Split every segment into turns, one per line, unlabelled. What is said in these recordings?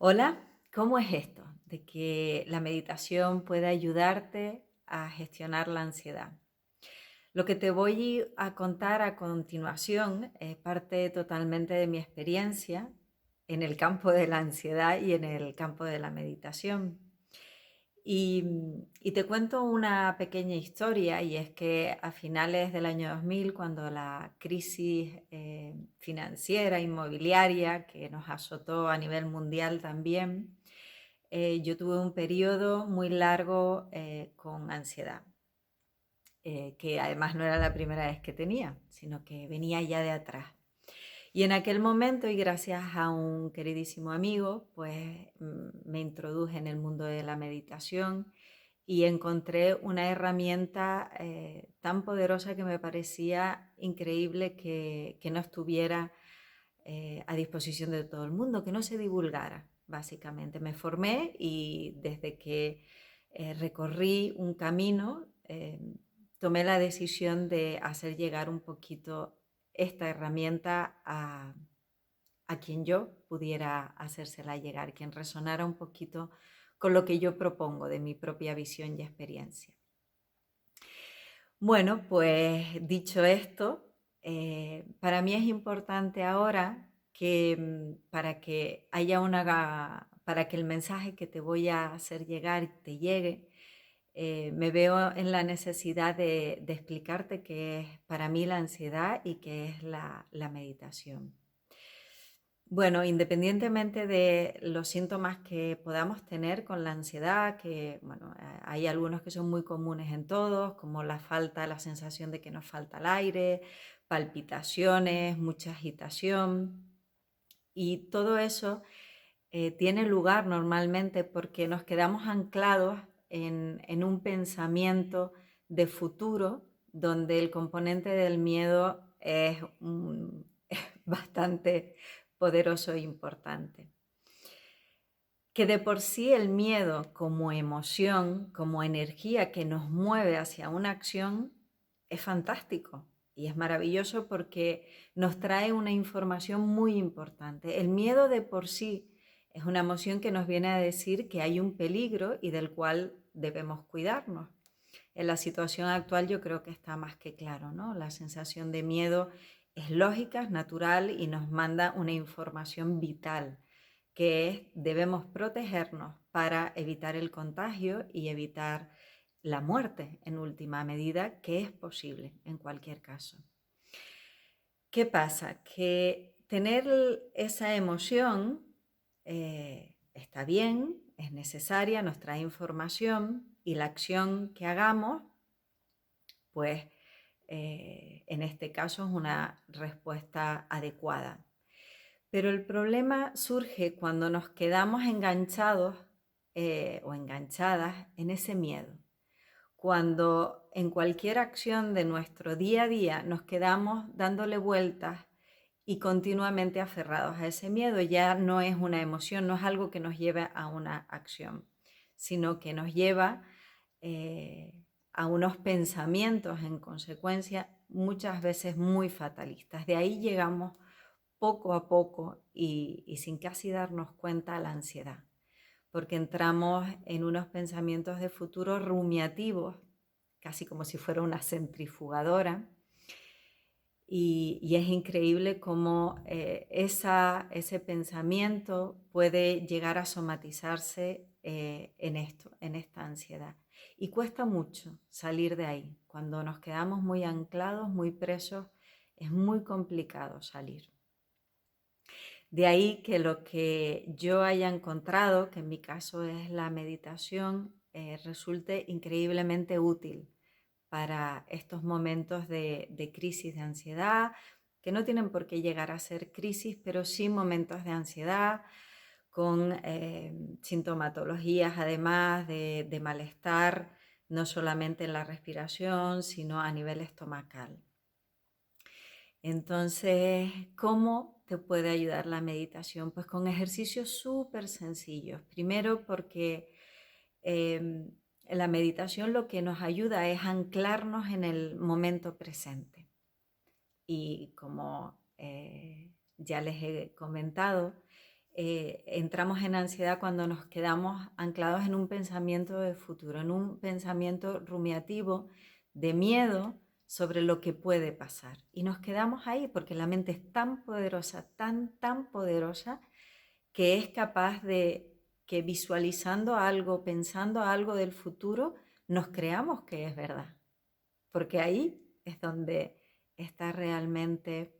Hola, ¿cómo es esto de que la meditación puede ayudarte a gestionar la ansiedad? Lo que te voy a contar a continuación es parte totalmente de mi experiencia en el campo de la ansiedad y en el campo de la meditación. Y te cuento una pequeña historia, y es que a finales del año 2000, cuando la crisis financiera, inmobiliaria, que nos azotó a nivel mundial también, yo tuve un periodo muy largo con ansiedad, que además no era la primera vez que tenía, sino que venía ya de atrás. Y en aquel momento, y gracias a un queridísimo amigo, pues me introduje en el mundo de la meditación y encontré una herramienta tan poderosa que me parecía increíble que no estuviera a disposición de todo el mundo, que no se divulgara, básicamente. Me formé y desde que recorrí un camino, tomé la decisión de hacer llegar un poquito esta herramienta a quien yo pudiera hacérsela llegar, quien resonara un poquito con lo que yo propongo de mi propia visión y experiencia. Bueno, pues dicho esto, para mí es importante ahora que para que el mensaje que te voy a hacer llegar te llegue, me veo en la necesidad de explicarte qué es para mí la ansiedad y qué es la meditación. Bueno, independientemente de los síntomas que podamos tener con la ansiedad, que bueno, hay algunos que son muy comunes en todos, como la sensación de que nos falta el aire, palpitaciones, mucha agitación, y todo eso tiene lugar normalmente porque nos quedamos anclados en un pensamiento de futuro donde el componente del miedo es bastante poderoso e importante. Que de por sí el miedo como emoción, como energía que nos mueve hacia una acción, es fantástico y es maravilloso porque nos trae una información muy importante. El miedo de por sí es una emoción que nos viene a decir que hay un peligro y del cual debemos cuidarnos. En la situación actual yo creo que está más que claro, ¿no? La sensación de miedo es lógica, es natural y nos manda una información vital, que es debemos protegernos para evitar el contagio y evitar la muerte en última medida, que es posible en cualquier caso. ¿Qué pasa? Que tener esa emoción está bien, es necesaria, nos trae información y la acción que hagamos, pues en este caso es una respuesta adecuada. Pero el problema surge cuando nos quedamos enganchados o enganchadas en ese miedo. Cuando en cualquier acción de nuestro día a día nos quedamos dándole vueltas y continuamente aferrados a ese miedo, ya no es una emoción, no es algo que nos lleve a una acción, sino que nos lleva a unos pensamientos en consecuencia muchas veces muy fatalistas. De ahí llegamos poco a poco y sin casi darnos cuenta a la ansiedad, porque entramos en unos pensamientos de futuro rumiativos, casi como si fuera una centrifugadora, y es increíble cómo ese pensamiento puede llegar a somatizarse en esto, en esta ansiedad. Y cuesta mucho salir de ahí. Cuando nos quedamos muy anclados, muy presos, es muy complicado salir. De ahí que lo que yo haya encontrado, que en mi caso es la meditación, resulte increíblemente útil para estos momentos de crisis de ansiedad, que no tienen por qué llegar a ser crisis, pero sí momentos de ansiedad con sintomatologías además de malestar, no solamente en la respiración, sino a nivel estomacal. Entonces, ¿cómo te puede ayudar la meditación? Pues con ejercicios súper sencillos. Primero porque la meditación lo que nos ayuda es anclarnos en el momento presente. Y como ya les he comentado, entramos en ansiedad cuando nos quedamos anclados en un pensamiento de futuro, en un pensamiento rumiativo de miedo sobre lo que puede pasar. Y nos quedamos ahí porque la mente es tan poderosa, tan poderosa, que es capaz de que visualizando algo, pensando algo del futuro, nos creamos que es verdad. Porque ahí es donde está realmente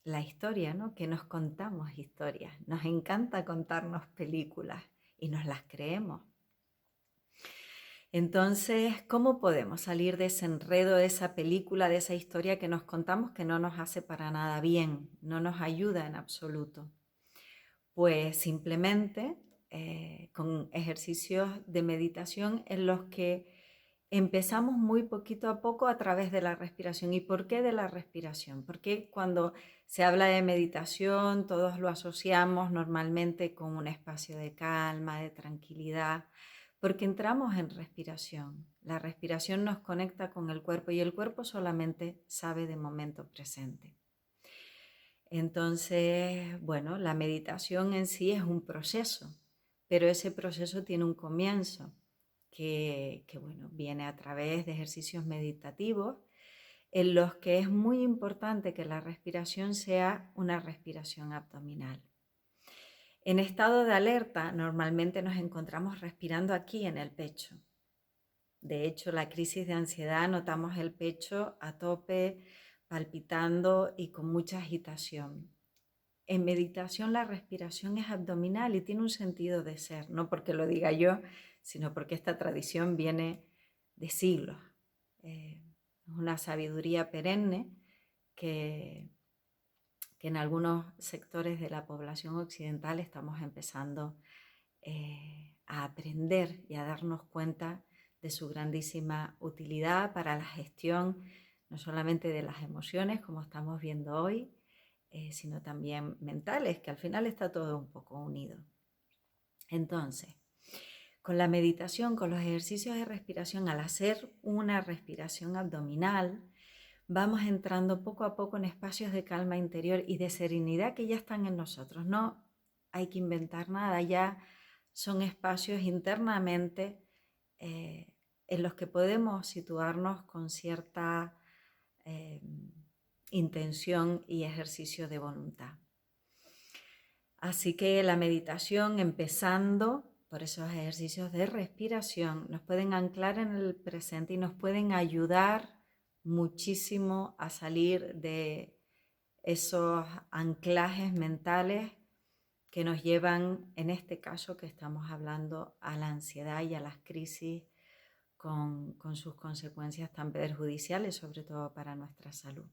la historia, ¿no? Que nos contamos historias. Nos encanta contarnos películas y nos las creemos. Entonces, ¿cómo podemos salir de ese enredo, de esa película, de esa historia que nos contamos que no nos hace para nada bien, no nos ayuda en absoluto? Pues simplemente con ejercicios de meditación en los que empezamos muy poquito a poco a través de la respiración. ¿Y por qué de la respiración? Porque cuando se habla de meditación todos lo asociamos normalmente con un espacio de calma, de tranquilidad, porque entramos en respiración. La respiración nos conecta con el cuerpo y el cuerpo solamente sabe de momento presente. Entonces, bueno, la meditación en sí es un proceso, pero ese proceso tiene un comienzo que bueno, viene a través de ejercicios meditativos en los que es muy importante que la respiración sea una respiración abdominal. En estado de alerta normalmente nos encontramos respirando aquí en el pecho. De hecho, la crisis de ansiedad notamos el pecho a tope, palpitando y con mucha agitación. En meditación la respiración es abdominal y tiene un sentido de ser, no porque lo diga yo, sino porque esta tradición viene de siglos. Es una sabiduría perenne que en algunos sectores de la población occidental estamos empezando a aprender y a darnos cuenta de su grandísima utilidad para la gestión no solamente de las emociones, como estamos viendo hoy, sino también mentales, que al final está todo un poco unido. Entonces, con la meditación, con los ejercicios de respiración, al hacer una respiración abdominal, vamos entrando poco a poco en espacios de calma interior y de serenidad que ya están en nosotros. No hay que inventar nada, ya son espacios internamente en los que podemos situarnos con cierta intención y ejercicio de voluntad. Así que la meditación, empezando por esos ejercicios de respiración, nos pueden anclar en el presente y nos pueden ayudar muchísimo a salir de esos anclajes mentales que nos llevan, en este caso que estamos hablando, a la ansiedad y a las crisis con sus consecuencias tan perjudiciales, sobre todo para nuestra salud.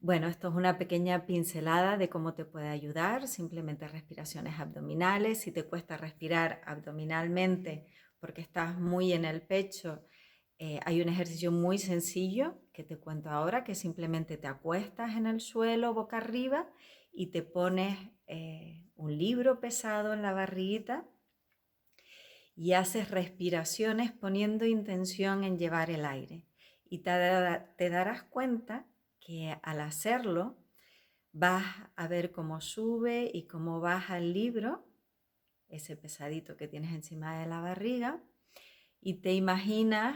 Bueno, esto es una pequeña pincelada de cómo te puede ayudar, simplemente respiraciones abdominales. Si te cuesta respirar abdominalmente porque estás muy en el pecho, hay un ejercicio muy sencillo que te cuento ahora, que simplemente te acuestas en el suelo boca arriba y te pones un libro pesado en la barriguita y haces respiraciones poniendo intención en llevar el aire. Y te darás cuenta que al hacerlo vas a ver cómo sube y cómo baja el libro, ese pesadito que tienes encima de la barriga, y te imaginas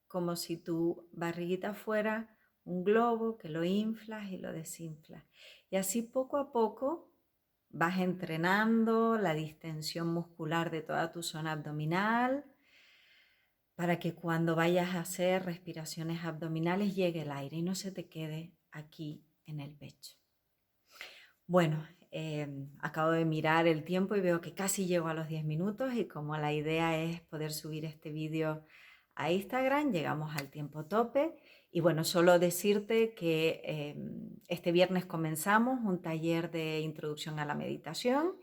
como si tu barriguita fuera un globo que lo inflas y lo desinflas. Y así poco a poco vas entrenando la distensión muscular de toda tu zona abdominal para que cuando vayas a hacer respiraciones abdominales llegue el aire y no se te quede aquí en el pecho. Bueno, acabo de mirar el tiempo y veo que casi llego a los 10 minutos y como la idea es poder subir este vídeo a Instagram, llegamos al tiempo tope. Y bueno, solo decirte que este viernes comenzamos un taller de introducción a la meditación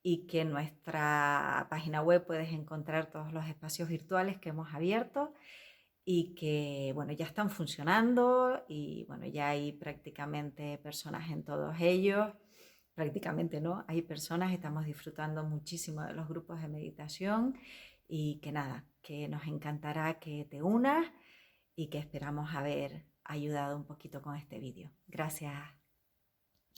y que en nuestra página web puedes encontrar todos los espacios virtuales que hemos abierto y que bueno, ya están funcionando y bueno, ya hay prácticamente personas en todos ellos. Prácticamente no, hay personas, estamos disfrutando muchísimo de los grupos de meditación y que nada, que nos encantará que te unas y que esperamos haber ayudado un poquito con este vídeo. Gracias.